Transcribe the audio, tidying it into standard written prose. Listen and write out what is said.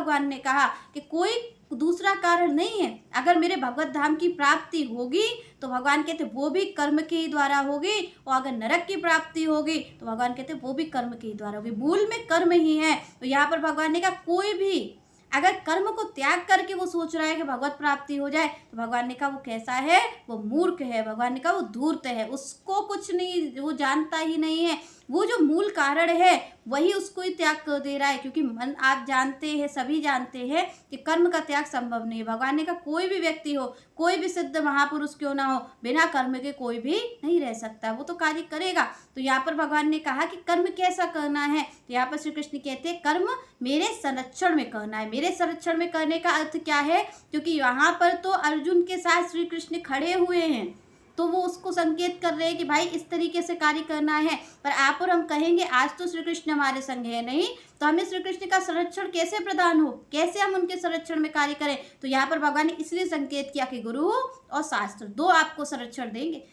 भगवान ने कहा कि कोई दूसरा कारण नहीं है। अगर मेरे भगवत धाम की प्राप्ति होगी तो भगवान कहते वो भी कर्म के ही द्वारा होगी, और अगर नरक की प्राप्ति होगी तो भगवान कहते वो भी कर्म के ही द्वारा होगी। मूल में कर्म ही है। तो यहाँ पर भगवान ने कहा कोई भी अगर कर्म को त्याग करके वो सोच रहा है कि भगवत प्राप्ति हो जाए, तो भगवान ने कहा वो कैसा है, वो मूर्ख है। भगवान ने कहा वो धूर्त है, उसको कुछ नहीं, वो जानता ही नहीं है। वो जो मूल कारण है वही उसको ही त्याग कर दे रहा है, क्योंकि मन, आप जानते हैं, सभी जानते हैं कि कर्म का त्याग संभव नहीं है। भगवान ने कहा कोई भी व्यक्ति हो, कोई भी सिद्ध महापुरुष क्यों ना हो, बिना कर्म के कोई भी नहीं रह सकता, वो तो कार्य करेगा। तो यहाँ पर भगवान ने कहा कि कर्म कैसा करना है, तो यहाँ पर श्री कृष्ण कहते हैं कर्म मेरे संरक्षण में करना है। मेरे संरक्षण में करने का अर्थ क्या है, क्योंकि यहाँ पर तो अर्जुन के साथ श्री कृष्ण खड़े हुए हैं, तो वो उसको संकेत कर रहे हैं कि भाई इस तरीके से कार्य करना है। पर आप और हम कहेंगे आज तो श्री कृष्ण हमारे संग है नहीं, तो हमें श्री कृष्ण का संरक्षण कैसे प्रदान हो, कैसे हम उनके संरक्षण में कार्य करें। तो यहाँ पर भगवान ने इसलिए संकेत किया कि गुरु और शास्त्र दो आपको संरक्षण देंगे।